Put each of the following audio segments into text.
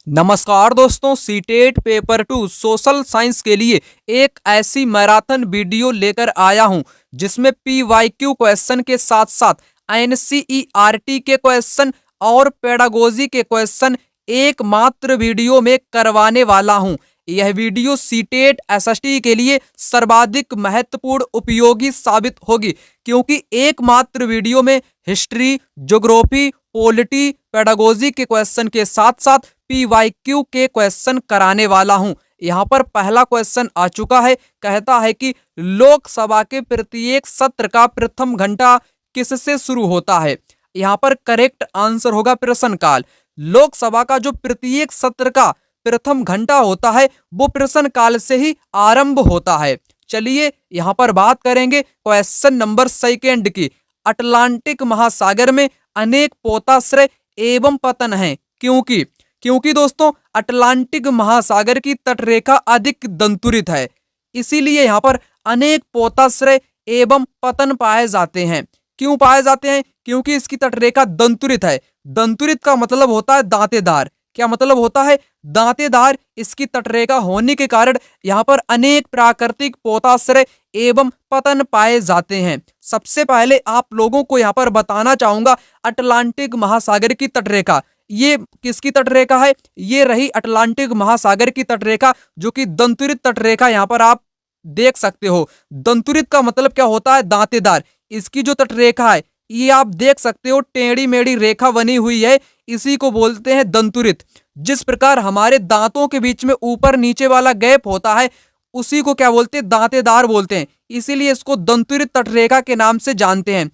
नमस्कार दोस्तों, CTET paper 2 social science के लिए एक ऐसी मैराथन वीडियो लेकर आया हूं जिसमें पीवाईक्यू क्वेश्चन के साथ साथ एनसीईआरटी के क्वेश्चन और पेडागोजी के क्वेश्चन एकमात्र वीडियो में करवाने वाला हूं। यह वीडियो सीटेट एसएसटी के लिए सर्वाधिक महत्वपूर्ण उपयोगी साबित होगी क्योंकि एकमात्र वीडियो में हिस्ट्री, ज्योग्राफी, पॉलिटी, पेडागोजी के क्वेश्चन के साथ साथ पीवाईक्यू के क्वेश्चन कराने वाला हूं। यहाँ पर पहला क्वेश्चन आ चुका है। कहता है कि लोकसभा के प्रत्येक सत्र का प्रथम घंटा किससे शुरू होता है। यहाँ पर करेक्ट आंसर होगा प्रश्नकाल। लोकसभा का जो प्रत्येक सत्र का प्रथम घंटा होता है वो प्रश्नकाल से ही आरंभ होता है। चलिए यहाँ पर बात करेंगे क्वेश्चन नंबर सेकेंड की। अटलांटिक महासागर में अनेक पोताश्रय एवं पतन हैं क्योंकि दोस्तों अटलांटिक महासागर की तटरेखा अधिक दंतुरित है, इसीलिए यहाँ पर अनेक पोताश्रय एवं पतन पाए जाते हैं। क्यों पाए जाते हैं? क्योंकि इसकी तटरेखा दंतुरित है। दंतुरित का मतलब होता है दांतेदार। क्या मतलब होता है? दांतेदार। इसकी तटरेखा होने के कारण यहाँ पर अनेक प्राकृतिक पोताश्रय एवं पतन पाए जाते हैं। सबसे पहले आप लोगों को यहाँ पर बताना चाहूंगा अटलांटिक महासागर की तटरेखा। ये किसकी तटरेखा है? ये रही अटलांटिक महासागर की तटरेखा, जो कि दंतुरित तटरेखा यहाँ पर आप देख सकते हो। दंतुरित का मतलब क्या होता है? दांतेदार। इसकी जो तटरेखा है ये आप देख सकते हो, टेढ़ी मेढ़ी रेखा बनी हुई है, इसी को बोलते हैं दंतुरित। जिस प्रकार हमारे दांतों के बीच में ऊपर नीचे वाला गैप होता है उसी को क्या बोलते हैं? दांतेदार बोलते हैं, इसीलिए इसको दंतुरित तटरेखा के नाम से जानते हैं।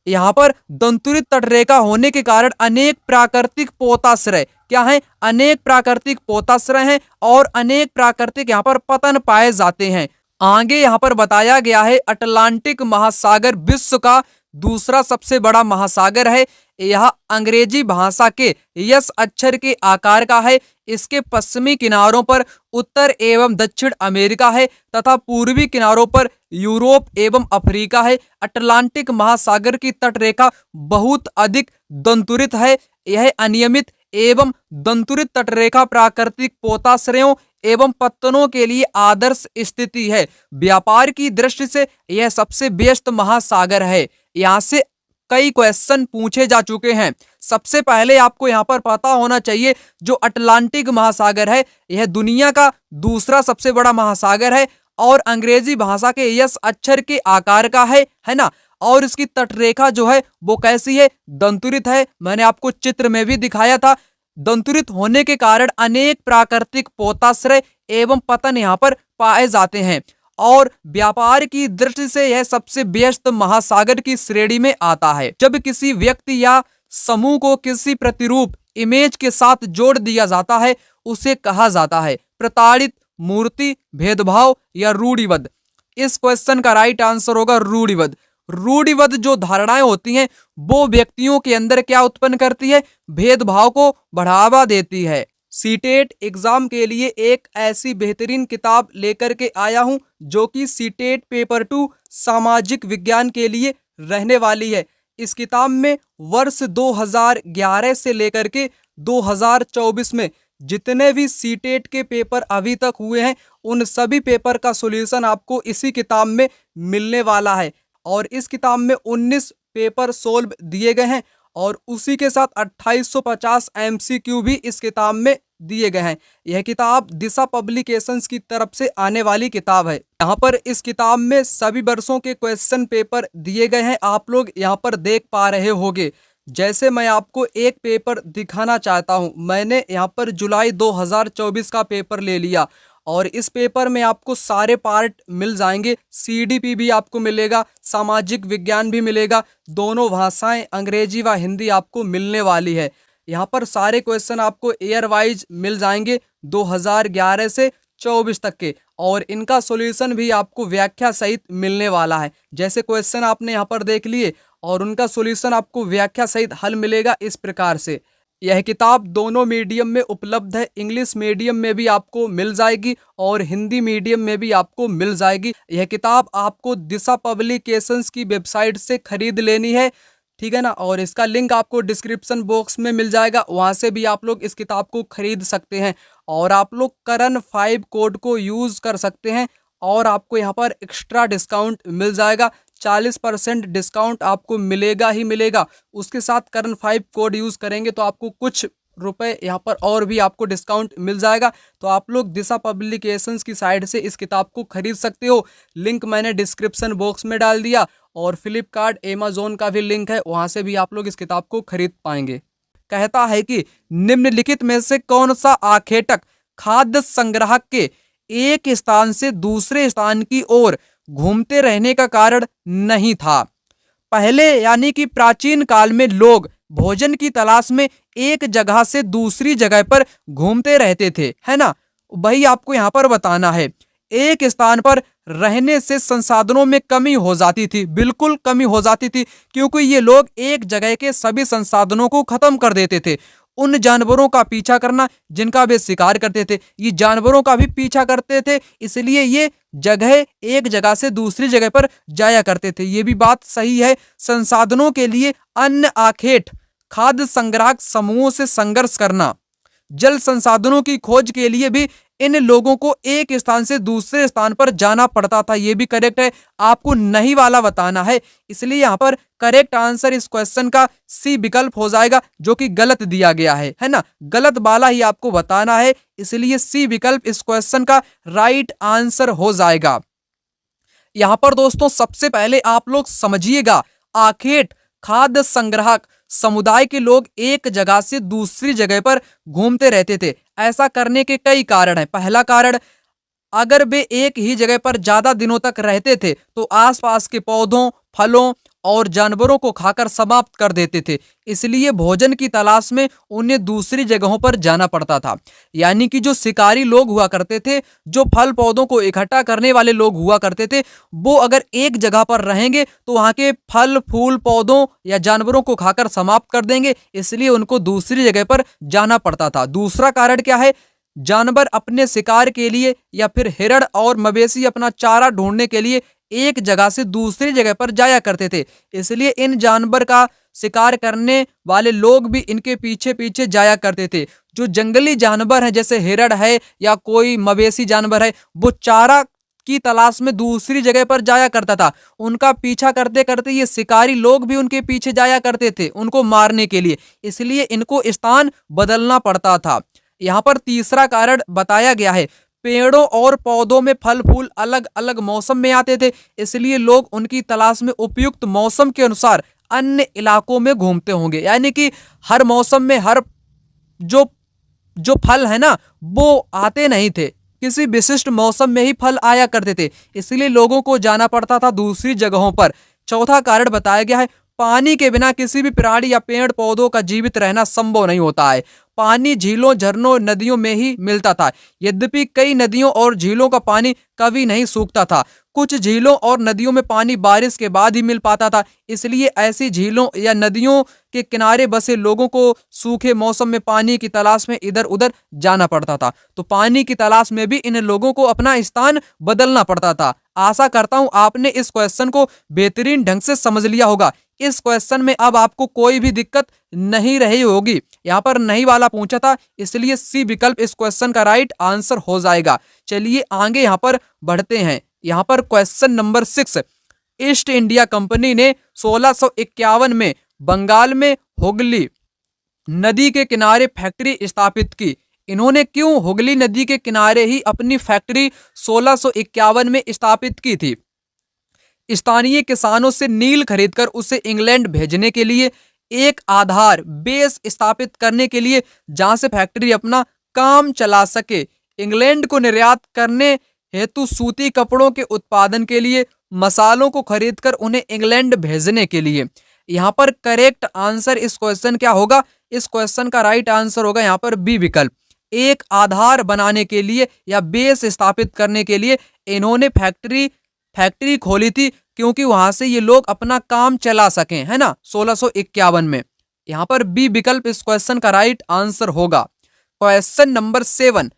यहाँ पर दंतुरित तटरेखा होने के कारण अनेक प्राकृतिक पोताश्रय क्या है? अनेक प्राकृतिक पोताश्रय हैं और अनेक प्राकृतिक यहाँ पर पतन पाए जाते हैं। आगे यहाँ पर बताया गया है अटलांटिक महासागर विश्व का दूसरा सबसे बड़ा महासागर है। यह अंग्रेजी भाषा के यस अक्षर के आकार का है। इसके पश्चिमी किनारों पर उत्तर एवं दक्षिण अमेरिका है तथा पूर्वी किनारों पर यूरोप एवं अफ्रीका है। अटलांटिक महासागर की तटरेखा बहुत अधिक दंतुरित है। यह अनियमित एवं दंतुरित तटरेखा प्राकृतिक पोताश्रयों एवं पत्तनों के लिए आदर्श स्थिति है। व्यापार की दृष्टि से यह सबसे व्यस्त महासागर है। यहाँ से कई क्वेश्चन पूछे जा चुके हैं। सबसे पहले आपको यहाँ पर पता होना चाहिए जो अटलांटिक महासागर है यह दुनिया का दूसरा सबसे बड़ा महासागर है और अंग्रेजी भाषा के यस अक्षर के आकार का है ना। और इसकी तटरेखा जो है वो कैसी है? दंतुरित है। मैंने आपको चित्र में भी दिखाया था। दंतुरित होने के कारण अनेक प्राकृतिक पोताश्रय एवं पतन यहाँ पर पाए जाते हैं और व्यापार की दृष्टि से यह सबसे व्यस्त महासागर की श्रेणी में आता है। जब किसी व्यक्ति या समूह को किसी प्रतिरूप इमेज के साथ जोड़ दिया जाता है उसे कहा जाता है प्रताड़ित, मूर्ति, भेदभाव या रूढ़िवाद। इस क्वेश्चन का राइट आंसर होगा रूढ़िवाद। रूढ़िवाद जो धारणाएं होती हैं वो व्यक्तियों के अंदर क्या उत्पन्न करती है? भेदभाव को बढ़ावा देती है। सीटेट एग्जाम के लिए एक ऐसी बेहतरीन किताब लेकर के आया हूं जो कि सीटेट पेपर 2 सामाजिक विज्ञान के लिए रहने वाली है। इस किताब में वर्ष 2011 से लेकर के 2024 में जितने भी सीटेट के पेपर अभी तक हुए हैं उन सभी पेपर का सॉल्यूशन आपको इसी किताब में मिलने वाला है। और इस किताब में 19 पेपर सोल्व दिए गए हैं और उसी के साथ 2850 एमसीक्यू भी इस किताब में दिए गए हैं। यह किताब दिशा पब्लिकेशंस की तरफ से आने वाली किताब है। यहाँ पर इस किताब में सभी वर्षों के क्वेश्चन पेपर दिए गए हैं, आप लोग यहाँ पर देख पा रहे होंगे। जैसे मैं आपको एक पेपर दिखाना चाहता हूँ, मैंने यहाँ पर जुलाई 2024 का पेपर ले लिया और इस पेपर में आपको सारे पार्ट मिल जाएंगे। सीडीपी भी आपको मिलेगा, सामाजिक विज्ञान भी मिलेगा, दोनों भाषाएं अंग्रेजी व हिंदी आपको मिलने वाली है। यहाँ पर सारे क्वेश्चन आपको ईयर वाइज मिल जाएंगे 2011 से 24 तक के और इनका सॉल्यूशन भी आपको व्याख्या सहित मिलने वाला है। जैसे क्वेश्चन आपने यहाँ पर देख लिए और उनका सॉल्यूशन आपको व्याख्या सहित हल मिलेगा इस प्रकार से। यह किताब दोनों मीडियम में उपलब्ध है। इंग्लिश मीडियम में भी आपको मिल जाएगी और हिंदी मीडियम में भी आपको मिल जाएगी। यह किताब आपको दिशा पब्लिकेशंस की वेबसाइट से खरीद लेनी है। ठीक है ना। और इसका लिंक आपको डिस्क्रिप्शन बॉक्स में मिल जाएगा, वहाँ से भी आप लोग इस किताब को खरीद सकते हैं। और आप लोग करन 5 कोड को यूज़ कर सकते हैं और आपको यहाँ पर एक्स्ट्रा डिस्काउंट मिल जाएगा। 40% डिस्काउंट आपको मिलेगा ही मिलेगा। उसके साथ करन 5 कोड यूज़ करेंगे तो आपको कुछ रुपए यहाँ पर और भी आपको डिस्काउंट मिल जाएगा। तो आप लोग दिशा पब्लिकेशंस की साइड से इस किताब को खरीद सकते हो। लिंक मैंने डिस्क्रिप्शन बॉक्स में डाल दिया और फ्लिपकार्ट अमेजोन का भी लिंक है, वहाँ से भी आप लोग इस किताब को खरीद पाएंगे। कहता है कि निम्नलिखित में से कौन सा आखेटक खाद्य संग्राहक के एक स्थान से दूसरे स्थान की ओर घूमते रहने का कारण नहीं था। पहले यानी कि प्राचीन काल में लोग भोजन की तलाश में एक जगह से दूसरी जगह पर घूमते रहते थे, है ना। वही आपको यहाँ पर बताना है। एक स्थान पर रहने से संसाधनों में कमी हो जाती थी, बिल्कुल कमी हो जाती थी, क्योंकि ये लोग एक जगह के सभी संसाधनों को खत्म कर देते थे। उन जानवरों का पीछा करना जिनका वे शिकार करते थे, ये जानवरों का भी पीछा करते थे, इसलिए ये जगह एक जगह से दूसरी जगह पर जाया करते थे। ये भी बात सही है। संसाधनों के लिए अन्य आखेट खाद्य संग्राहक समूहों से संघर्ष करना, जल संसाधनों की खोज के लिए भी इन लोगों को एक स्थान से दूसरे स्थान पर जाना पड़ता था। ये भी करेक्ट है, आपको नहीं वाला बताना है, इसलिए यहाँ पर करेक्ट आंसर इस क्वेश्चन का सी विकल्प हो जाएगा, जो कि गलत दिया गया है ना। गलत वाला ही आपको बताना है, इसलिए सी विकल्प इस क्वेश्चन का राइट आंसर हो जाएगा। यहाँ पर दोस्तों सबसे पहले आप लोग समझिएगा, आखेट खाद्य संग्राहक समुदाय के लोग एक जगह से दूसरी जगह पर घूमते रहते थे। ऐसा करने के कई कारण हैं। पहला कारण, अगर वे एक ही जगह पर ज्यादा दिनों तक रहते थे तो आसपास के पौधों, फलों और जानवरों को खाकर समाप्त कर देते थे, इसलिए भोजन की तलाश में उन्हें दूसरी जगहों पर जाना पड़ता था। यानी कि जो शिकारी लोग हुआ करते थे, जो फल पौधों को इकट्ठा करने वाले लोग हुआ करते थे, वो अगर एक जगह पर रहेंगे तो वहां के फल फूल पौधों या जानवरों को खाकर समाप्त कर देंगे, इसलिए उनको दूसरी जगह पर जाना पड़ता था। दूसरा कारण क्या है, जानवर अपने शिकार के लिए या फिर हिरण और मवेशी अपना चारा ढूंढने के लिए एक जगह से दूसरी जगह पर जाया करते थे, इसलिए इन जानवर का शिकार करने वाले लोग भी इनके पीछे पीछे जाया करते थे। जो जंगली जानवर हैं जैसे हिरण है या कोई मवेशी जानवर है, वो चारा की तलाश में दूसरी जगह पर जाया करता था। उनका पीछा करते करते ये शिकारी लोग भी उनके पीछे जाया करते थे उनको मारने के लिए, इसलिए इनको स्थान बदलना पड़ता था। यहाँ पर तीसरा कारण बताया गया है, पेड़ों और पौधों में फल फूल अलग अलग मौसम में आते थे, इसलिए लोग उनकी तलाश में उपयुक्त मौसम के अनुसार अन्य इलाकों में घूमते होंगे। यानी कि हर मौसम में हर जो जो फल है ना वो आते नहीं थे, किसी विशिष्ट मौसम में ही फल आया करते थे, इसलिए लोगों को जाना पड़ता था दूसरी जगहों पर। चौथा कारण बताया गया है, पानी के बिना किसी भी प्राणी या पेड़ पौधों का जीवित रहना संभव नहीं होता है। पानी झीलों, झरनों, नदियों में ही मिलता था। यद्यपि कई नदियों और झीलों का पानी कभी नहीं सूखता था। कुछ झीलों और नदियों में पानी बारिश के बाद ही मिल पाता था, इसलिए ऐसी झीलों या नदियों के किनारे बसे लोगों को सूखे मौसम में पानी की तलाश में इधर उधर जाना पड़ता था। तो पानी की तलाश में भी इन लोगों को अपना स्थान बदलना पड़ता था। आशा करता हूं आपने इस क्वेश्चन को बेहतरीन ढंग से समझ लिया होगा। इस क्वेश्चन में अब आपको कोई भी दिक्कत नहीं रही होगी। यहाँ पर नहीं वाला पूछा था, इसलिए सी विकल्प इस क्वेश्चन का राइट आंसर हो जाएगा। चलिए आगे यहाँ पर बढ़ते हैं। यहाँ पर question number 6, east India company ने 1651 में बंगाल में हुगली नदी के किनारे फैक्ट्री स्थापित की। इन्होंने क्यों हुगली नदी के किनारे ही अपनी फैक्ट्री 1651 में स्थापित की थी? स्थानीय किसानों से नील खरीदकर उसे इंग्लैंड भेजने के लिए, एक आधार बेस स्थापित करने के लिए जहां से फैक्ट्री अपना काम चला सके, इंग्लैंड को निर्यात करने हेतु सूती कपड़ों के उत्पादन के लिए, मसालों को खरीदकर उन्हें इंग्लैंड भेजने के लिए। यहाँ पर करेक्ट आंसर इस क्वेश्चन क्या होगा? इस क्वेश्चन का राइट आंसर होगा यहाँ पर बी विकल्प। एक आधार बनाने के लिए या बेस स्थापित करने के लिए इन्होंने फैक्ट्री खोली थी, क्योंकि वहां से ये लोग अपना काम चला सकें, है ना, 1651 में। यहाँ पर बी विकल्प इस क्वेश्चन का राइट आंसर होगा। क्वेश्चन नंबर 7,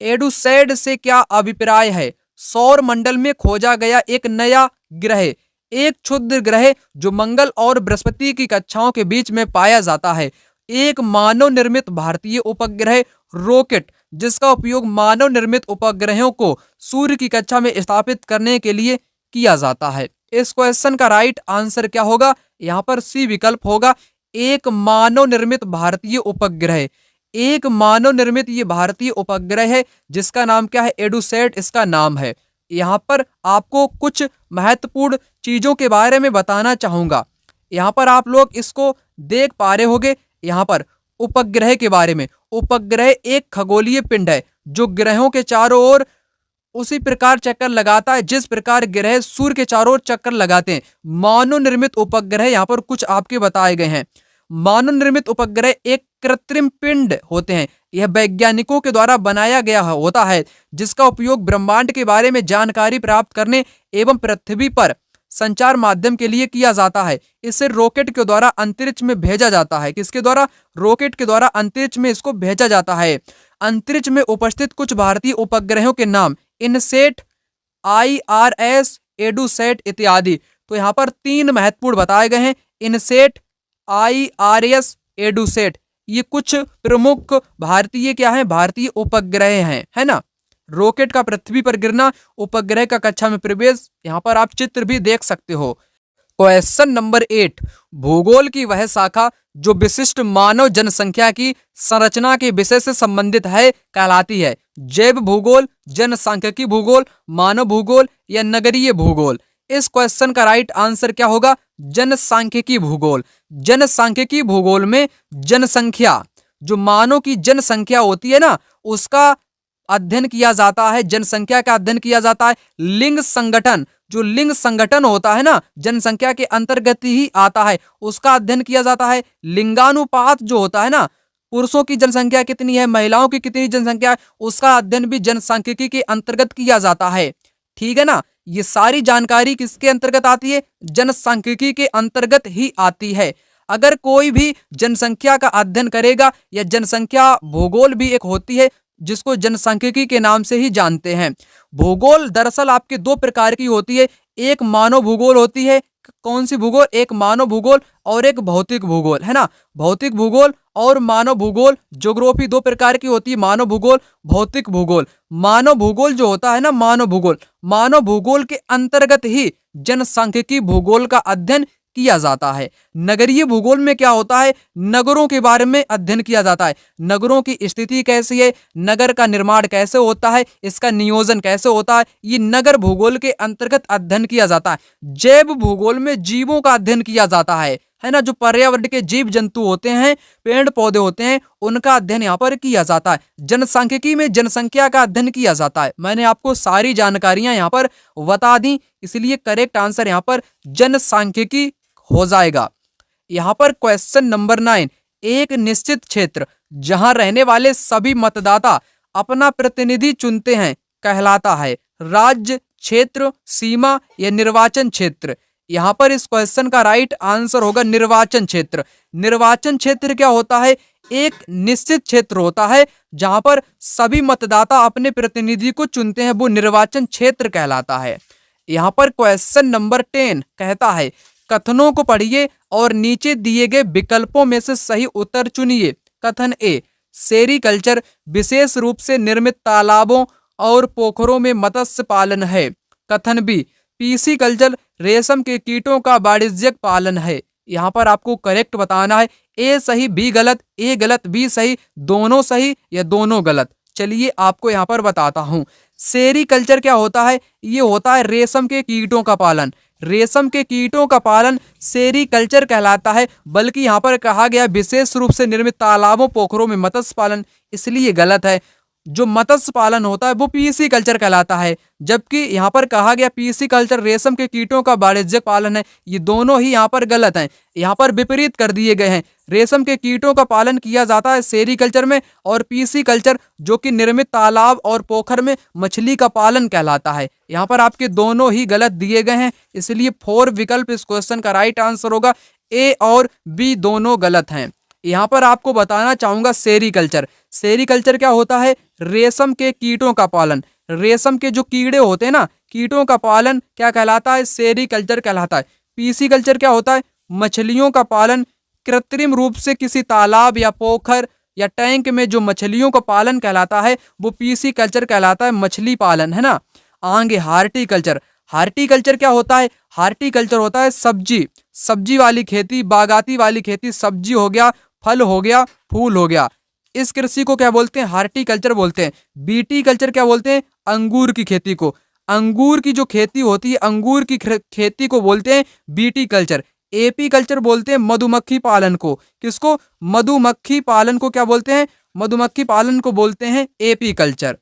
एडुसैड से क्या अभिप्राय है? सौर मंडल में खोजा गया एक नया ग्रह एक क्षुद्र ग्रह जो मंगल और बृहस्पति की कक्षाओं के बीच में पाया जाता है। एक मानव निर्मित भारतीय उपग्रह रॉकेट, जिसका उपयोग मानव निर्मित उपग्रहों को सूर्य की कक्षा में स्थापित करने के लिए किया जाता है। इस क्वेश्चन का राइट आंसर क्या होगा? यहाँ पर सी विकल्प होगा, एक मानव निर्मित भारतीय उपग्रह। एक मानव निर्मित ये भारतीय उपग्रह है जिसका नाम क्या है? एडुसैट इसका नाम है। यहाँ पर आपको कुछ महत्वपूर्ण चीजों के बारे में बताना चाहूंगा। यहाँ पर आप लोग इसको देख पा रहे होंगे। यहाँ पर उपग्रह के बारे में, उपग्रह एक खगोलीय पिंड है जो ग्रहों के चारों ओर उसी प्रकार चक्कर लगाता है जिस प्रकार ग्रह सूर्य के चारों ओर चक्कर लगाते हैं। मानव निर्मित उपग्रह यहाँ पर कुछ आपके बताए गए हैं। मानव निर्मित उपग्रह एक कृत्रिम पिंड होते हैं। यह वैज्ञानिकों के द्वारा बनाया गया होता है जिसका उपयोग ब्रह्मांड के बारे में जानकारी प्राप्त करने एवं पृथ्वी पर संचार माध्यम के लिए किया जाता है। इसे रॉकेट के द्वारा अंतरिक्ष में भेजा जाता है। किसके द्वारा? रॉकेट के द्वारा अंतरिक्ष में इसको भेजा जाता है। अंतरिक्ष में उपस्थित कुछ भारतीय उपग्रहों के नाम: इनसैट, IRS, एडुसैट इत्यादि। तो यहाँ पर 3 महत्वपूर्ण बताए गए हैं, इनसैट, IRS, एडुसैट। ये कुछ प्रमुख भारतीय क्या है? भारतीय उपग्रह हैं, है ना। रॉकेट का पृथ्वी पर गिरना, उपग्रह का कक्षा में प्रवेश। यहाँ पर आप चित्र भी देख सकते हो। क्वेश्चन नंबर 8, भूगोल की वह शाखा जो विशिष्ट मानव जनसंख्या की संरचना के विषय से संबंधित है कहलाती है? जैव भूगोल, जनसांख्यिकी भूगोल, मानव भूगोल या नगरीय भूगोल? इस क्वेश्चन का राइट आंसर क्या होगा? जनसांख्यिकी भूगोल। जनसांख्यिकी भूगोल में जनसंख्या, जो मानव की जनसंख्या होती है ना, उसका अध्ययन किया जाता है। जनसंख्या का अध्ययन किया जाता है। लिंग संगठन, जो लिंग संगठन होता है ना, जनसंख्या के अंतर्गत ही आता है, उसका अध्ययन किया जाता है। लिंगानुपात जो होता है ना, पुरुषों की जनसंख्या कितनी है, महिलाओं की कितनी जनसंख्या है, उसका अध्ययन भी जनसांख्यिकी के अंतर्गत किया जाता है। ठीक है ना। ये सारी जानकारी किसके अंतर्गत आती है? जनसांख्यिकी के अंतर्गत ही आती है। अगर कोई भी जनसंख्या का अध्ययन करेगा, या जनसंख्या भूगोल भी एक होती है जिसको जनसांख्यिकी के नाम से ही जानते हैं। भूगोल दरअसल आपके 2 प्रकार की होती है। एक मानव भूगोल होती है। कौन सी भूगोल? एक मानव भूगोल और एक भौतिक भूगोल, है ना। भौतिक भूगोल और मानव भूगोल, ज्योग्राफी 2 प्रकार की होती है, मानव भूगोल, भौतिक भूगोल। मानव भूगोल जो होता है ना, मानव भूगोल के अंतर्गत ही जनसांख्यिकी भूगोल का अध्ययन किया जाता है। नगरीय भूगोल में क्या होता है? नगरों के बारे में अध्ययन किया जाता है। नगरों की स्थिति कैसी है, नगर का निर्माण कैसे होता है, इसका नियोजन कैसे होता है, ये नगर भूगोल के अंतर्गत अध्ययन किया जाता है। जैव भूगोल में जीवों का अध्ययन किया जाता है ना। जो पर्यावरण के जीव जंतु होते हैं, पेड़ पौधे होते हैं, उनका अध्ययन यहाँ पर किया जाता है। जनसांख्यिकी में जनसंख्या का अध्ययन किया जाता है। मैंने आपको सारी जानकारियां यहाँ पर बता दी, इसलिए करेक्ट आंसर यहाँ पर जनसांख्यिकी हो जाएगा। यहाँ पर क्वेश्चन नंबर 9, एक निश्चित क्षेत्र जहां रहने वाले सभी मतदाता अपना प्रतिनिधि चुनते हैं कहलाता है? राज्य, क्षेत्र, सीमा या निर्वाचन क्षेत्र? यहाँ पर इस क्वेश्चन का राइट आंसर होगा निर्वाचन क्षेत्र। निर्वाचन क्षेत्र क्या होता है? एक निश्चित क्षेत्र होता है जहां पर सभी मतदाता अपने प्रतिनिधि को चुनते हैं, वो निर्वाचन क्षेत्र कहलाता है। यहाँ पर क्वेश्चन नंबर 10 कहता है, कथनों को पढ़िए और नीचे दिए गए विकल्पों में से सही उत्तर चुनिए। कथन ए, सेरीकल्चर विशेष रूप से निर्मित तालाबों और पोखरों में मत्स्य पालन है। कथन बी, पीसीकल्चर रेशम के कीटों का वाणिज्यिक पालन है। यहाँ पर आपको करेक्ट बताना है। ए सही, बी गलत, ए गलत, बी सही, दोनों सही या दोनों गलत। चलिए आपको यहाँ पर बताता हूँ। सेरीकल्चर क्या होता है? ये होता है रेशम के कीटों का पालन। रेशम के कीटों का पालन सेरीकल्चर कहलाता है। बल्कि यहाँ पर कहा गया विशेष रूप से निर्मित तालाबों पोखरों में मत्स्य पालन, इसलिए गलत है। जो मत्स्य पालन होता है वो पीसी कल्चर कहलाता है, जबकि यहाँ पर कहा गया पीसी कल्चर रेशम के कीटों का वाणिज्यिक पालन है। ये दोनों ही यहाँ पर गलत हैं, यहाँ पर विपरीत कर दिए गए हैं। रेशम के कीटों का पालन किया जाता है सेरीकल्चर में, और पीसी कल्चर जो कि निर्मित तालाब और पोखर में मछली का पालन कहलाता है। यहाँ पर आपके दोनों ही गलत दिए गए हैं, इसलिए 4 विकल्प इस क्वेश्चन का राइट आंसर होगा। ए और बी दोनों गलत हैं। यहाँ पर आपको बताना चाहूंगा सेरीकल्चर। सेरीकल्चर क्या होता है? रेशम के कीटों का पालन। रेशम के जो कीड़े होते हैं ना, कीटों का पालन क्या कहलाता है? सेरीकल्चर कहलाता है। पीसी कल्चर क्या होता है? मछलियों का पालन। कृत्रिम रूप से किसी तालाब या पोखर या टैंक में जो मछलियों का पालन कहलाता है वो पीसी कल्चर कहलाता है, मछली पालन, है ना। आगे हार्टिकल्चर। हार्टिकल्चर क्या होता है? हार्टिकल्चर होता है सब्जी, सब्जी वाली खेती, बागाती वाली खेती। सब्जी हो गया, फल हो गया, फूल हो गया, इस कृषि को क्या बोलते हैं? हार्टिकल्चर बोलते हैं। बीटी कल्चर क्या बोलते हैं? अंगूर की खेती को। अंगूर की जो खेती होती है, अंगूर की खेती को बोलते हैं बीटी कल्चर। एपी कल्चर बोलते हैं मधुमक्खी पालन को। किसको? मधुमक्खी पालन को क्या बोलते हैं? मधुमक्खी पालन को बोलते हैं एपी कल्चर।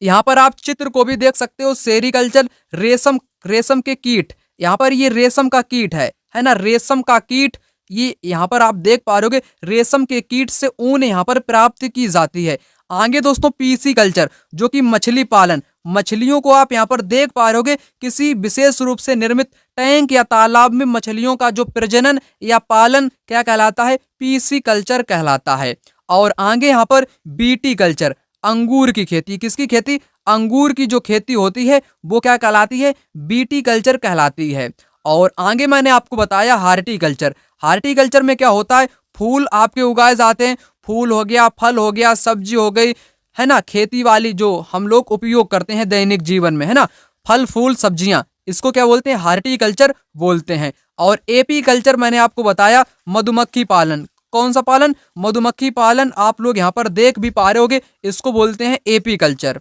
यहाँ पर आप चित्र को भी देख सकते हो। सेरीकल्चर, रेशम, रेशम के कीट। यहाँ पर ये रेशम का कीट है ना, रेशम का कीट। ये यहाँ पर आप देख पा रहे हो, रेशम के कीट से ऊन यहाँ पर प्राप्त की जाती है। आगे दोस्तों पीसी कल्चर, जो कि मछली पालन। मछलियों को आप यहाँ पर देख पा रहे हो, किसी विशेष रूप से निर्मित टैंक या तालाब में मछलियों का जो प्रजनन या पालन क्या कहलाता है? पीसी कल्चर कहलाता है। और आगे यहाँ पर बीटी कल्चर, अंगूर की खेती। किसकी खेती? अंगूर की जो खेती होती है वो क्या कहलाती है? बीटी कल्चर कहलाती है। और आगे मैंने आपको बताया हार्टिकल्चर। हार्टिकल्चर में क्या होता है? फूल आपके उगाए जाते हैं। फूल हो गया, फल हो गया, सब्जी हो गई, है ना, खेती वाली जो हम लोग उपयोग करते हैं दैनिक जीवन में, है ना, फल फूल सब्जियां, इसको क्या बोलते हैं? हार्टिकल्चर बोलते हैं। और एपी कल्चर मैंने आपको बताया मधुमक्खी पालन। कौन सा पालन? मधुमक्खी पालन। आप लोग यहाँ पर देख भी पा रहे होगे, इसको बोलते हैं एपी कल्चर।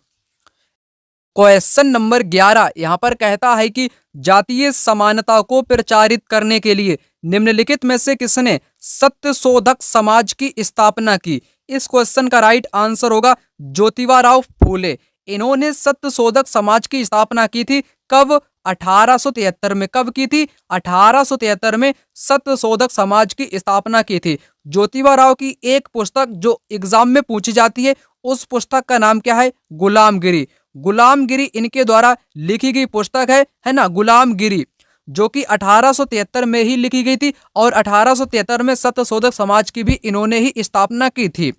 क्वेश्चन नंबर 11 यहाँ पर कहता है कि जातीय समानता को प्रचारित करने के लिए निम्नलिखित में से किसने सत्यशोधक समाज की स्थापना की? इस क्वेश्चन का राइट आंसर होगा ज्योतिबा फूले। इन्होंने सत्यशोधक समाज की स्थापना की थी। कब? 1873 में। कब की थी? 1873 में सत्यशोधक समाज की स्थापना की थी। ज्योतिबा की एक पुस्तक जो एग्जाम में पूछी जाती है, उस पुस्तक का नाम क्या है? गुलामगिरी। गुलामगिरी इनके द्वारा लिखी गई पुस्तक है ना, गुलामगिरी, जो कि 1873 में ही लिखी गई थी। और 1873 में सत्यशोधक समाज की भी इन्होंने ही स्थापना की थी।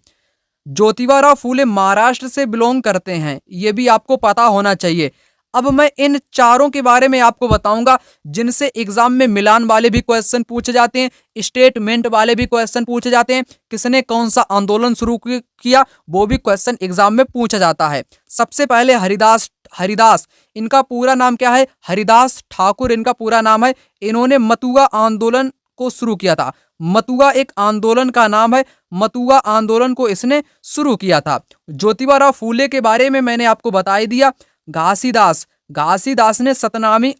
ज्योतिबा फूले महाराष्ट्र से बिलोंग करते हैं, ये भी आपको पता होना चाहिए। अब मैं इन चारों के बारे में आपको बताऊंगा जिनसे एग्जाम में मिलान वाले भी क्वेश्चन पूछे जाते हैं, स्टेटमेंट वाले भी क्वेश्चन पूछे जाते हैं। किसने कौन सा आंदोलन शुरू किया वो भी क्वेश्चन एग्जाम में पूछा जाता है। सबसे पहले हरिदास, इनका पूरा नाम क्या है? हरिदास ठाकुर इनका पूरा नाम है। इन्होंने मतुआ आंदोलन को शुरू किया था। मतुआ एक आंदोलन का नाम है। मतुआ आंदोलन को इसने शुरू किया था। ज्योतिबा फूले के बारे में मैंने आपको बता ही दिया। घासीदास ने सतनामी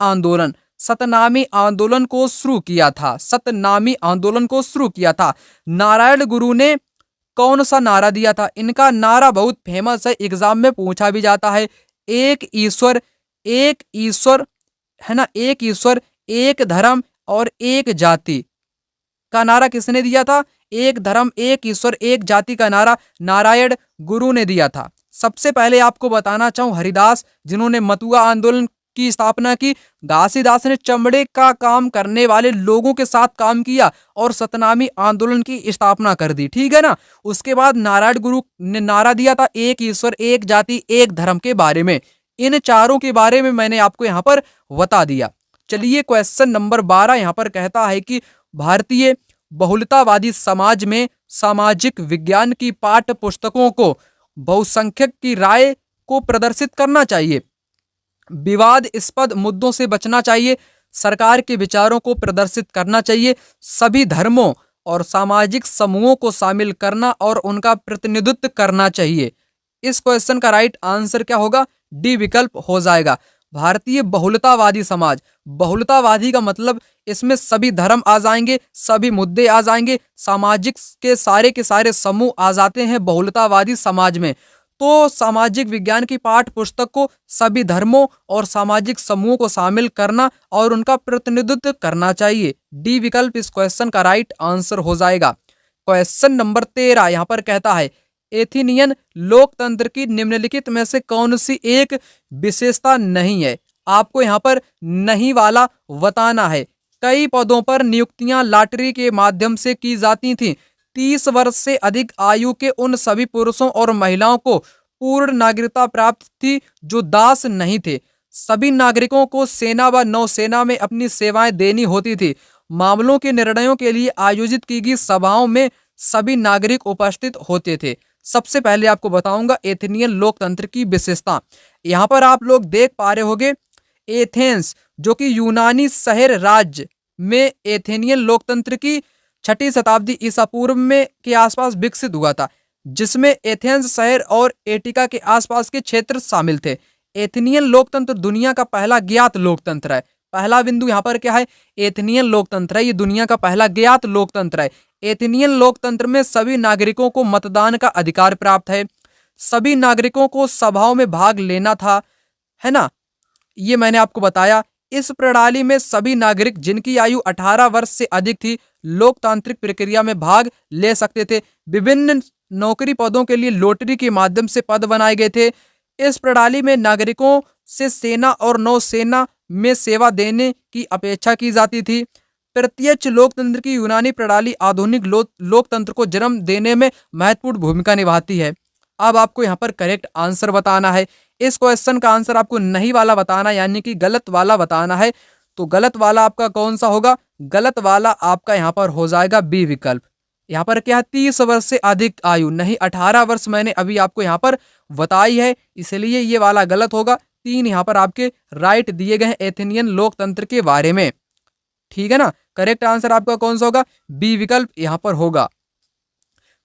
आंदोलन को शुरू किया था। सतनामी आंदोलन को शुरू किया था। नारायण गुरु ने कौन सा नारा दिया था? इनका नारा बहुत फेमस है, एग्जाम में पूछा भी जाता है। एक ईश्वर, है ना, एक ईश्वर, एक धर्म और एक जाति का नारा किसने दिया था? एक धर्म, एक ईश्वर, एक जाति का नारा नारायण गुरु ने दिया था। सबसे पहले आपको बताना चाहूं हरिदास, जिन्होंने मतुआ आंदोलन की स्थापना की। घासीदास ने चमड़े का काम करने वाले लोगों के साथ काम किया और सतनामी आंदोलन की स्थापना कर दी, ठीक है ना। उसके बाद नारायण गुरु ने नारा दिया था एक ईश्वर, एक जाति, एक धर्म के बारे में। इन चारों के बारे में मैंने आपको यहाँ पर बता दिया। चलिए क्वेश्चन नंबर 12 यहाँ पर कहता है कि भारतीय बहुलतावादी समाज में सामाजिक विज्ञान की पाठ्य पुस्तकों को बहुसंख्यक की राय को प्रदर्शित करना चाहिए, विवादास्पद मुद्दों से बचना चाहिए, सरकार के विचारों को प्रदर्शित करना चाहिए, सभी धर्मों और सामाजिक समूहों को शामिल करना और उनका प्रतिनिधित्व करना चाहिए। इस क्वेश्चन का राइट आंसर क्या होगा? डी विकल्प हो जाएगा। भारतीय बहुलतावादी समाज, बहुलतावादी का मतलब इसमें सभी धर्म आ जाएंगे, सभी मुद्दे आ जाएंगे, सामाजिक के सारे समूह आ जाते हैं बहुलतावादी समाज में। तो सामाजिक विज्ञान की पाठ्य पुस्तक को सभी धर्मों और सामाजिक समूहों को शामिल करना और उनका प्रतिनिधित्व करना चाहिए। डी विकल्प इस क्वेश्चन का राइट आंसर हो जाएगा। क्वेश्चन नंबर 13 यहाँ पर कहता है एथेनियन लोकतंत्र की निम्नलिखित में से कौन सी एक विशेषता नहीं है? आपको यहाँ पर नहीं वाला बताना है। कई पदों पर नियुक्तियां लॉटरी के माध्यम से की जाती थीं। 30 वर्ष से अधिक आयु के उन सभी पुरुषों और महिलाओं को पूर्ण नागरिकता प्राप्त थी जो दास नहीं थे। सभी नागरिकों को सेना व नौसेना में अपनी सेवाएं देनी होती थी। मामलों के निर्णयों के लिए आयोजित की गई सभाओं में सभी नागरिक उपस्थित होते थे। सबसे पहले आपको बताऊंगा एथेनियन लोकतंत्र की विशेषता। यहाँ पर आप लोग देख पा रहे होंगे एथेंस जो कि यूनानी शहर राज्य में एथेनियन लोकतंत्र की 6ठी शताब्दी ईसा पूर्व में के आसपास विकसित हुआ था, जिसमें एथेंस शहर और एटिका के आसपास के क्षेत्र शामिल थे। एथेनियन लोकतंत्र दुनिया का पहला ज्ञात लोकतंत्र है। पहला बिंदु यहाँ पर क्या है, एथेनियन लोकतंत्र है, ये दुनिया का पहला ज्ञात लोकतंत्र है। एथेनियन लोकतंत्र में सभी नागरिकों को मतदान का अधिकार प्राप्त है। सभी नागरिकों को सभाओं में भाग लेना था, है ना, ये मैंने आपको बताया। इस प्रणाली में सभी नागरिक जिनकी आयु 18 वर्ष से अधिक थी लोकतांत्रिक प्रक्रिया में भाग ले सकते थे। विभिन्न नौकरी पदों के लिए लॉटरी के माध्यम से पद बनाए गए थे। इस प्रणाली में नागरिकों से सेना और नौसेना में सेवा देने की अपेक्षा की जाती थी। प्रत्यक्ष लोकतंत्र की यूनानी प्रणाली आधुनिक लोकतंत्र को जन्म देने में महत्वपूर्ण भूमिका निभाती है। अब आपको यहाँ पर करेक्ट आंसर बताना है। इस क्वेश्चन का आंसर आपको नहीं वाला बताना, यानी कि गलत वाला बताना है। तो गलत वाला आपका कौन सा होगा? गलत वाला आपका यहाँ पर हो जाएगा बी विकल्प। यहाँ पर क्या है, 30 वर्ष से अधिक आयु, नहीं 18 वर्ष मैंने अभी आपको यहाँ पर बताई है, इसलिए ये वाला गलत होगा। 3 यहाँ पर आपके राइट दिए गए हैं एथेनियन लोकतंत्र के बारे में, ठीक है ना। करेक्ट आंसर आपका कौन सा होगा? बी विकल्प यहाँ पर होगा।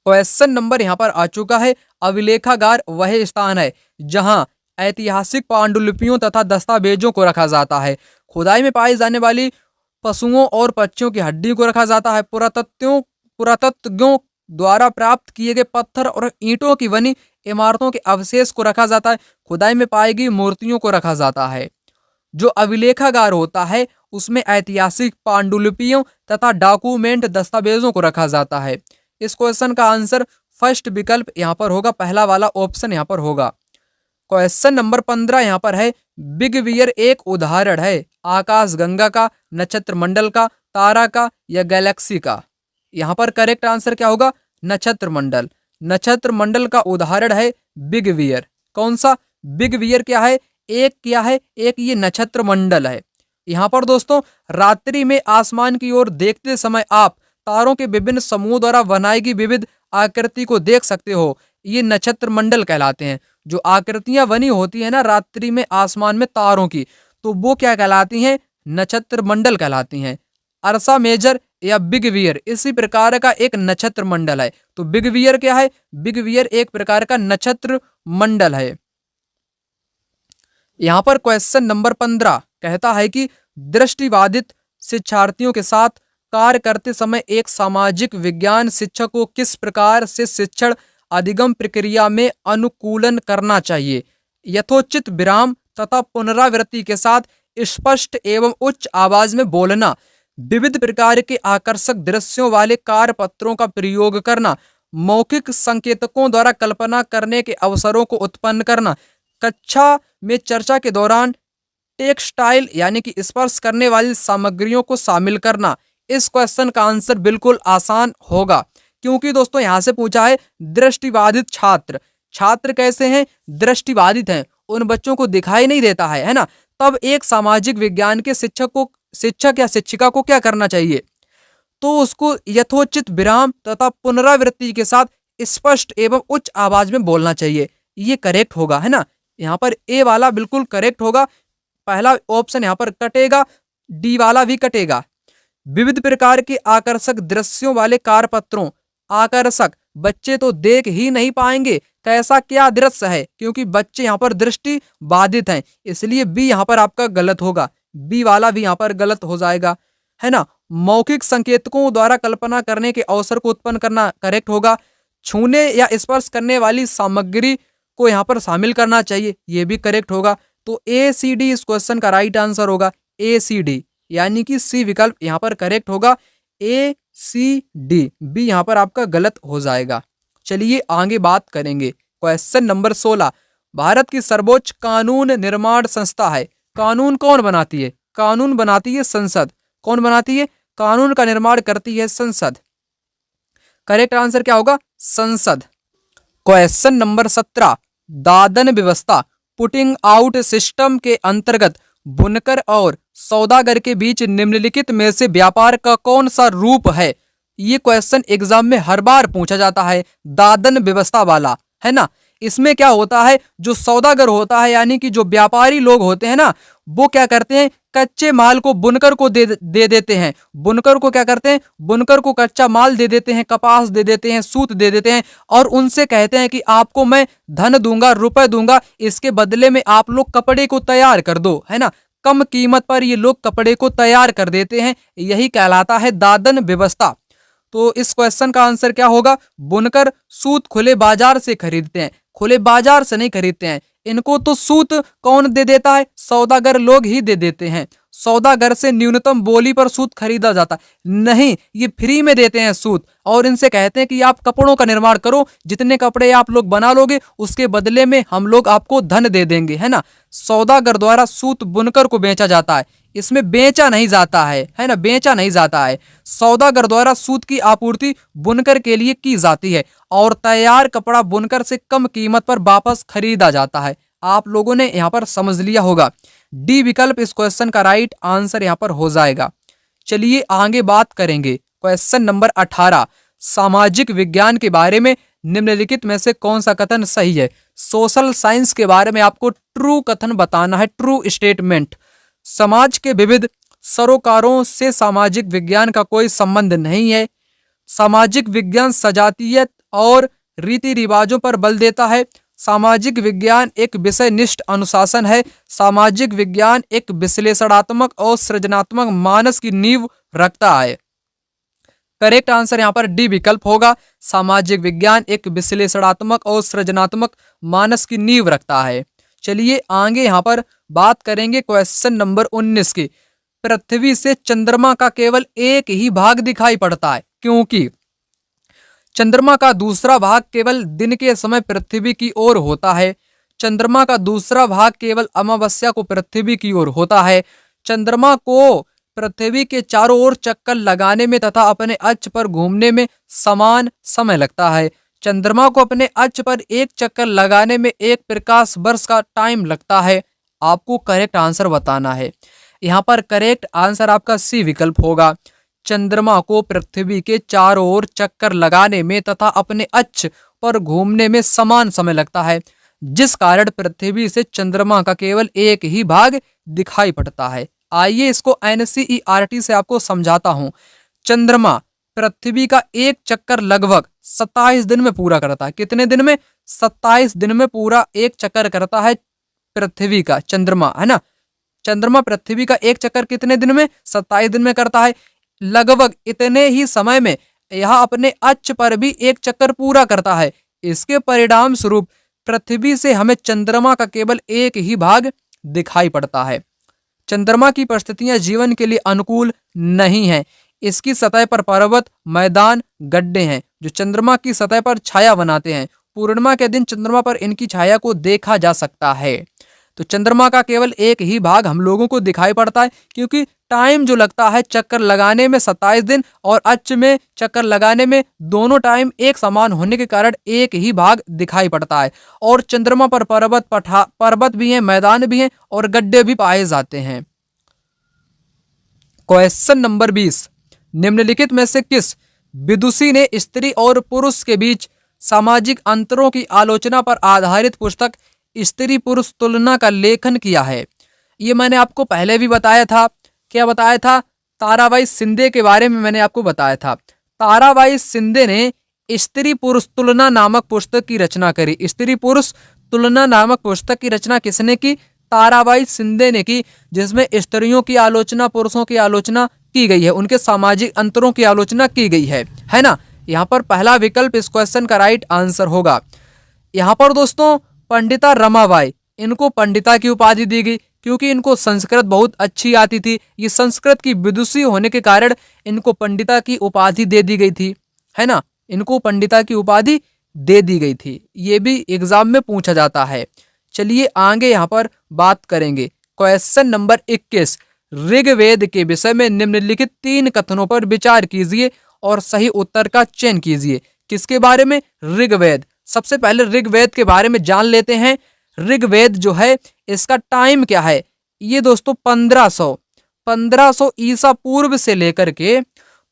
क्वेश्चन नंबर यहाँ पर आ चुका है, अभिलेखागार वह स्थान है जहां ऐतिहासिक पांडुलिपियों तथा दस्तावेजों को रखा जाता है। खुदाई में पाई जाने वाली पशुओं और पक्षियों की हड्डी को रखा जाता है। पुरातत्वज्ञों द्वारा प्राप्त किए गए पत्थर और ईंटों की बनी इमारतों के अवशेष को रखा जाता है। खुदाई में पाई गई मूर्तियों को रखा जाता है। जो अभिलेखागार होता है उसमें ऐतिहासिक पांडुलिपियों तथा डॉक्यूमेंट दस्तावेजों को रखा जाता है। इस क्वेश्चन का आंसर फर्स्ट विकल्प यहाँ पर होगा, पहला वाला ऑप्शन यहाँ पर होगा। क्वेश्चन नंबर 15 यहाँ पर है, बिग बियर एक उदाहरण है आकाश गंगा का, नक्षत्र मंडल का, तारा का या गैलेक्सी का। यहाँ पर करेक्ट आंसर क्या होगा? नक्षत्र मंडल। नक्षत्र मंडल का उदाहरण है बिग बियर। कौन सा? बिग बियर क्या है? एक क्या है? एक ये नक्षत्र मंडल है। यहाँ पर दोस्तों रात्रि में आसमान की ओर देखते समय आप तारों के विभिन्न समूह द्वारा बनाई गई विविध आकृति को देख सकते हो। ये नक्षत्र मंडल कहलाते हैं। जो आकृतियां बनी होती है ना रात्रि में आसमान में तारों की, तो वो क्या कहलाती हैं? नक्षत्र मंडल कहलाती हैं। अर्सा मेजर या बिग बियर इसी प्रकार का एक नक्षत्र मंडल है। तो बिग बियर क्या है? बिग बियर एक प्रकार का नक्षत्र मंडल है। यहाँ पर क्वेश्चन नंबर 15 कहता है कि दृष्टिबाधित शिक्षार्थियों के साथ कार्य करते समय एक सामाजिक विज्ञान शिक्षक को किस प्रकार से शिक्षण अधिगम प्रक्रिया में अनुकूलन करना चाहिए? यथोचित विराम तथा पुनरावृत्ति के साथ स्पष्ट एवं उच्च आवाज में बोलना, विविध प्रकार के आकर्षक दृश्यों वाले कार्यपत्रों का प्रयोग करना, मौखिक संकेतकों द्वारा कल्पना करने के अवसरों को उत्पन्न करना, कक्षा में चर्चा के दौरान टेक्सटाइल यानी कि स्पर्श करने वाली सामग्रियों को शामिल करना। इस क्वेश्चन का आंसर बिल्कुल आसान होगा, क्योंकि दोस्तों यहाँ से पूछा है दृष्टिबाधित छात्र। छात्र कैसे हैं? दृष्टिबाधित हैं, उन बच्चों को दिखाई नहीं देता है ना। तब एक सामाजिक विज्ञान के शिक्षक या शिक्षिका को क्या करना चाहिए? तो उसको यथोचित विराम तथा पुनरावृत्ति के साथ स्पष्ट एवं उच्च आवाज में बोलना चाहिए। ये करेक्ट होगा, है ना। यहाँ पर ए वाला बिल्कुल करेक्ट होगा। पहला ऑप्शन यहाँ पर कटेगा, डी वाला भी कटेगा। विविध प्रकार के आकर्षक दृश्यों वाले कारपत्रों, आकर्षक बच्चे तो देख ही नहीं पाएंगे कैसा क्या दृश्य है, क्योंकि बच्चे यहाँ पर दृष्टि बाधित हैं, इसलिए बी यहाँ पर आपका गलत होगा। बी वाला भी यहाँ पर गलत हो जाएगा, है ना। मौखिक संकेतकों द्वारा कल्पना करने के अवसर को उत्पन्न करना करेक्ट होगा। छूने या स्पर्श करने वाली सामग्री को यहाँ पर शामिल करना चाहिए, ये भी करेक्ट होगा। तो ए सी डी इस क्वेश्चन का राइट आंसर होगा। ए सी डी यानी कि सी विकल्प यहाँ पर करेक्ट होगा। ए सी डी, बी यहाँ पर आपका गलत हो जाएगा। चलिए आगे बात करेंगे। क्वेश्चन नंबर 16, भारत की सर्वोच्च कानून निर्माण संस्था है। कानून कौन बनाती है? कानून बनाती है संसद। कौन बनाती है? कानून का निर्माण करती है संसद। करेक्ट आंसर क्या होगा? संसद। क्वेश्चन नंबर 17, दादन व्यवस्था पुटिंग आउट सिस्टम के अंतर्गत बुनकर और सौदागर के बीच निम्नलिखित में से व्यापार का कौन सा रूप है? ये क्वेश्चन एग्जाम में हर बार पूछा जाता है, दादन व्यवस्था वाला, है ना। इसमें क्या होता है, जो सौदागर होता है यानी कि जो व्यापारी लोग होते हैं ना, वो क्या करते हैं, कच्चे माल को बुनकर को दे देते हैं। बुनकर को क्या करते हैं, बुनकर को कच्चा माल दे देते हैं, कपास दे देते हैं, सूत दे देते हैं और उनसे कहते हैं कि आपको मैं धन दूंगा, रुपए दूंगा, इसके बदले में आप लोग कपड़े को तैयार कर दो, है ना। कम कीमत पर ये लोग कपड़े को तैयार कर देते हैं, यही कहलाता है दादन व्यवस्था। तो इस क्वेश्चन का आंसर क्या होगा? बुनकर सूत खुले बाजार से खरीदते हैं, खुले बाजार से नहीं खरीदते हैं। इनको तो सूत कौन दे देता है? सौदागर लोग ही दे देते हैं। सौदागर से न्यूनतम बोली पर सूत खरीदा जाता है नहीं, ये फ्री में देते हैं सूत और इनसे कहते हैं कि आप कपड़ों का निर्माण करो, जितने कपड़े आप लोग बना लोगे उसके बदले में हम लोग आपको धन दे देंगे, है ना। सौदागर द्वारा सूत बुनकर को बेचा जाता है, इसमें बेचा नहीं जाता है ना, बेचा नहीं जाता है। सौदागर द्वारा सूत की आपूर्ति बुनकर के लिए की जाती है और तैयार कपड़ा बुनकर से कम कीमत पर वापस खरीदा जाता है। आप लोगों ने यहाँ पर समझ लिया होगा। डी विकल्प इस क्वेश्चन का राइट आंसर यहाँ पर हो जाएगा। चलिए आगे बात करेंगे। क्वेश्चन नंबर 18, सामाजिक विज्ञान के बारे में निम्नलिखित में से कौन सा कथन सही है? सोशल साइंस के बारे में आपको ट्रू कथन बताना है, ट्रू स्टेटमेंट। समाज के विविध सरोकारों से सामाजिक विज्ञान का कोई संबंध नहीं है। सामाजिक विज्ञान सजातीयत और रीति रिवाजों पर बल देता है। सामाजिक विज्ञान एक विषयनिष्ठ अनुशासन है। सामाजिक विज्ञान एक विश्लेषणात्मक और सृजनात्मक मानस की नींव रखता है। करेक्ट आंसर यहाँ पर डी विकल्प होगा। सामाजिक विज्ञान एक विश्लेषणात्मक और सृजनात्मक मानस की नींव रखता है। चलिए आगे यहाँ पर बात करेंगे क्वेश्चन नंबर 19 की। पृथ्वी से चंद्रमा का केवल एक ही भाग दिखाई पड़ता है, क्योंकि चंद्रमा का दूसरा भाग केवल दिन के समय पृथ्वी की ओर होता है। चंद्रमा का दूसरा भाग केवल अमावस्या को पृथ्वी की ओर होता है। चंद्रमा को पृथ्वी के चारों ओर चक्कर लगाने में तथा अपने अक्ष पर घूमने में समान समय लगता है। चंद्रमा को अपने अक्ष पर एक चक्कर लगाने में 1 प्रकाश वर्ष का टाइम लगता है। आपको करेक्ट आंसर बताना है। यहाँ पर करेक्ट आंसर आपका सी विकल्प होगा। चंद्रमा को पृथ्वी के चारों ओर चक्कर लगाने में तथा अपने अक्ष पर घूमने में समान समय लगता है, जिस कारण पृथ्वी से चंद्रमा का केवल एक ही भाग दिखाई पड़ता है। आइए इसको NCERT से आपको समझाता हूं। चंद्रमा पृथ्वी का एक चक्कर लगभग 27 दिन में पूरा करता है। कितने दिन में? 27 दिन में पूरा एक चक्कर करता है पृथ्वी का, चंद्रमा, है ना। चंद्रमा पृथ्वी का एक चक्कर कितने दिन में? 27 दिन में करता है। लगभग इतने ही समय में यह अपने अक्ष पर भी एक चक्कर पूरा करता है। इसके परिणाम स्वरूप पृथ्वी से हमें चंद्रमा का केवल एक ही भाग दिखाई पड़ता है। चंद्रमा की परिस्थितियां जीवन के लिए अनुकूल नहीं है। इसकी सतह पर पर्वत, मैदान, गड्ढे हैं जो चंद्रमा की सतह पर छाया बनाते हैं। पूर्णिमा के दिन चंद्रमा पर इनकी छाया को देखा जा सकता है। तो चंद्रमा का केवल एक ही भाग हम लोगों को दिखाई पड़ता है, क्योंकि टाइम जो लगता है चक्कर लगाने में 27 दिन और अक्ष में चक्कर लगाने में, दोनों टाइम एक समान होने के कारण एक ही भाग दिखाई पड़ता है। और चंद्रमा पर पर्वत भी हैं, मैदान भी हैं और गड्ढे भी पाए जाते हैं। क्वेश्चन नंबर 20, निम्नलिखित में से किस विदुषी ने स्त्री और पुरुष के बीच सामाजिक अंतरों की आलोचना पर आधारित पुस्तक स्त्री पुरुष तुलना का लेखन किया है? ये मैंने आपको पहले भी बताया था। क्या बताया था? ताराबाई शिंदे के बारे में मैंने आपको बताया था। ताराबाई शिंदे ने स्त्री पुरुष तुलना नामक पुस्तक की रचना करी। स्त्री पुरुष तुलना नामक पुस्तक की रचना किसने की? ताराबाई शिंदे ने की, जिसमें स्त्रियों की आलोचना, पुरुषों की आलोचना की गई है, उनके सामाजिक अंतरों की आलोचना की गई है ना। यहाँ पर पहला विकल्प इस क्वेश्चन का राइट आंसर होगा। यहाँ पर दोस्तों पंडिता रमाबाई, इनको पंडिता की उपाधि दी गई क्योंकि इनको संस्कृत बहुत अच्छी आती थी। ये संस्कृत की विदुषी होने के कारण इनको पंडिता की उपाधि दे दी गई थी, है ना। इनको पंडिता की उपाधि दे दी गई थी। ये भी एग्जाम में पूछा जाता है। चलिए आगे यहाँ पर बात करेंगे। क्वेश्चन नंबर 21, ऋग्वेद के विषय में निम्नलिखित 3 कथनों पर विचार कीजिए और सही उत्तर का चयन कीजिए। किसके बारे में? ऋग्वेद। सबसे पहले ऋग्वेद के बारे में जान लेते हैं। ऋग्वेद जो है इसका टाइम क्या है? ये दोस्तों 1500 ईसा पूर्व से लेकर के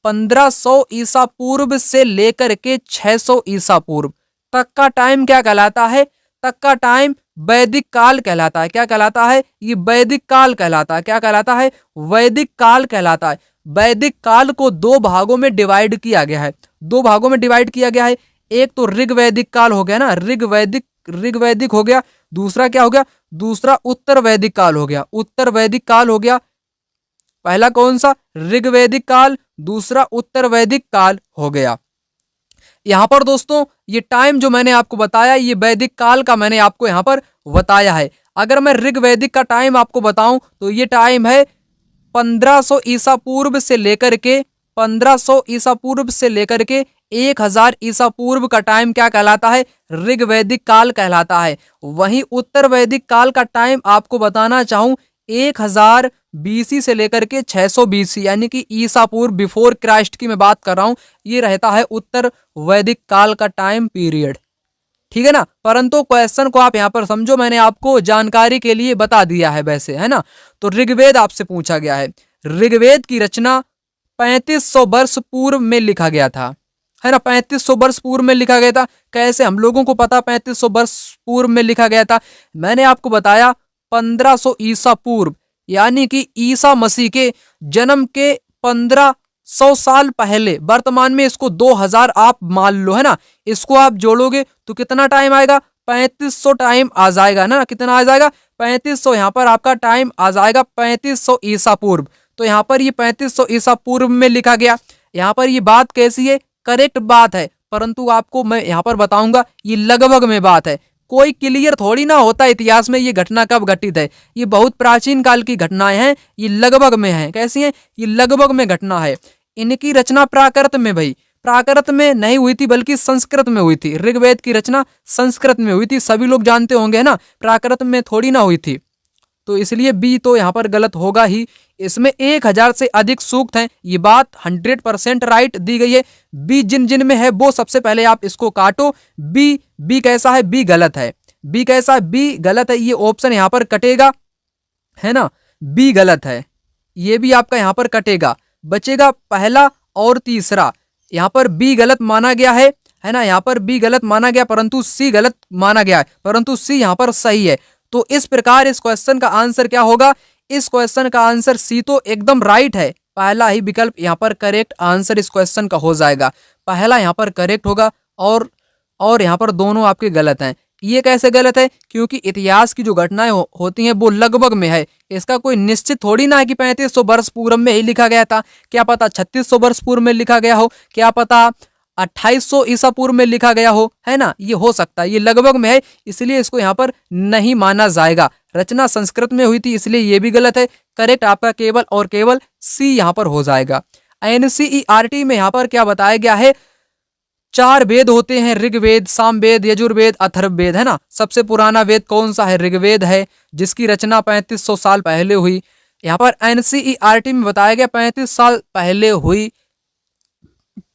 1500 ईसा पूर्व से लेकर के 600 ईसा पूर्व तक का टाइम क्या कहलाता है? तक का टाइम वैदिक काल कहलाता है। क्या कहलाता है? ये वैदिक काल कहलाता है। क्या कहलाता है? वैदिक काल कहलाता है। वैदिक काल को दो भागों में डिवाइड किया गया है। दो भागों में डिवाइड किया गया है। एक तो ऋग्वैदिक काल हो गया ना, ऋग्वैदिक हो गया। दूसरा क्या हो गया? दूसरा उत्तर वैदिक काल हो गया। उत्तर वैदिक काल हो गया। पहला कौन सा? ऋग्वैदिक काल। दूसरा उत्तर वैदिक काल हो गया। यहाँ पर दोस्तों ये टाइम जो मैंने आपको बताया, ये वैदिक काल का मैंने आपको यहाँ पर बताया है। अगर मैं ऋग्वैदिक का टाइम आपको बताऊं तो ये टाइम है 1500 ईसा पूर्व से लेकर के 1500 ईसा पूर्व से लेकर के 1000 ईसा पूर्व का टाइम क्या कहलाता है? ऋग्वैदिक काल कहलाता है। वहीं उत्तर वैदिक काल का टाइम आपको बताना चाहूं 1000 बीसी से लेकर के 600 बीसी यानी कि ईसा पूर्व बिफोर क्राइस्ट की मैं बात कर रहा हूं, ये रहता है उत्तर वैदिक काल का टाइम पीरियड। ठीक है ना? परंतु क्वेश्चन को आप यहाँ पर समझो, मैंने आपको जानकारी के लिए बता दिया है वैसे, है ना। तो ऋग्वेद आपसे पूछा गया है। ऋग्वेद की रचना 3500 वर्ष पूर्व में लिखा गया था, है ना। 3500 वर्ष पूर्व में लिखा गया था। कैसे हम लोगों को पता 3500 वर्ष पूर्व में लिखा गया था? मैंने आपको बताया 1500 ईसा पूर्व यानी कि ईसा मसीह के जन्म के 1500 साल पहले। वर्तमान में इसको 2000 आप मान लो, है ना। इसको आप जोड़ोगे तो कितना टाइम आएगा? 3500 टाइम आ जाएगा ना। कितना आ जाएगा? 3500। यहाँ पर आपका टाइम आ जाएगा 3500 ईसा पूर्व। तो यहाँ पर ये 3500 ईसा पूर्व में लिखा गया। यहाँ पर ये बात कैसी है? करेक्ट बात है, परंतु आपको मैं यहाँ पर बताऊंगा ये लगभग में बात है। कोई क्लियर थोड़ी ना होता इतिहास में ये घटना कब घटित है। ये बहुत प्राचीन काल की घटनाएं हैं, ये लगभग में हैं। कैसी हैं? ये लगभग में घटना है। इनकी रचना प्राकृत में, भाई प्राकृत में नहीं हुई थी बल्कि संस्कृत में हुई थी। ऋग्वेद की रचना संस्कृत में हुई थी, सभी लोग जानते होंगे, है ना। प्राकृत में थोड़ी ना हुई थी, तो इसलिए बी तो यहाँ पर गलत होगा ही। इसमें 1000 से अधिक सूक्त हैं, ये बात 100% राइट दी गई है। बी जिन जिन में है वो सबसे पहले आप इसको काटो। बी कैसा है? बी गलत है। बी कैसा है? बी गलत है। ये ऑप्शन यहाँ पर कटेगा, है ना। बी गलत है, ये भी आपका यहाँ पर कटेगा। बचेगा पहला और तीसरा। यहाँ पर बी गलत माना गया है ना। यहाँ पर बी गलत माना गया, परंतु सी गलत माना गया है, परंतु सी यहाँ पर सही है। तो इस प्रकार इस क्वेश्चन का आंसर क्या होगा? इस क्वेश्चन का आंसर सी तो एकदम राइट है। पहला ही विकल्प यहाँ पर करेक्ट आंसर इस क्वेश्चन का हो जाएगा। पहला यहाँ पर करेक्ट होगा और यहाँ पर दोनों आपके गलत हैं। ये कैसे गलत है? क्योंकि इतिहास की जो घटनाएं होती हैं वो लगभग में है। इसका कोई निश्चित थोड़ी ना है कि 3500 वर्ष पूर्व में ही लिखा गया था। क्या पता 3600 वर्ष पूर्व में लिखा गया हो, क्या पता 2800 ईसा पूर्व में लिखा गया हो, है ना। ये हो सकता है, ये लगभग में है, इसलिए इसको यहाँ पर नहीं माना जाएगा। रचना संस्कृत में हुई थी, इसलिए ये भी गलत है। करेक्ट आपका केवल और केवल सी यहाँ पर हो जाएगा। एनसीईआरटी में यहाँ पर क्या बताया गया है? 4 वेद होते हैं, ऋग्वेद, सामवेद, यजुर्वेद, अथर्ववेद, है ना। सबसे पुराना वेद कौन सा है? ऋग्वेद है, जिसकी रचना 3500 साल पहले हुई। यहाँ पर एनसीईआरटी में बताया गया 35 साल पहले हुई।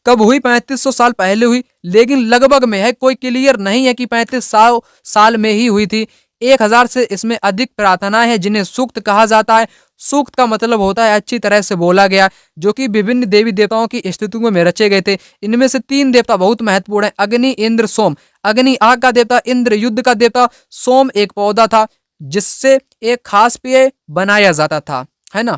कब हुई? 3500 साल पहले हुई, लेकिन लगभग में है, कोई क्लियर नहीं है कि 3500 साल में ही हुई थी। 1000 से इसमें अधिक प्रार्थनाएं हैं जिन्हें सूक्त कहा जाता है। सूक्त का मतलब होता है अच्छी तरह से बोला गया, जो कि विभिन्न देवी देवताओं की स्तुतियों में रचे गए थे। इनमें से 3 देवता बहुत महत्वपूर्ण है, अग्नि, इंद्र, सोम। अग्नि आग का देवता, इंद्र युद्ध का देवता, सोम एक पौधा था जिससे एक खास पेय बनाया जाता था, है ना।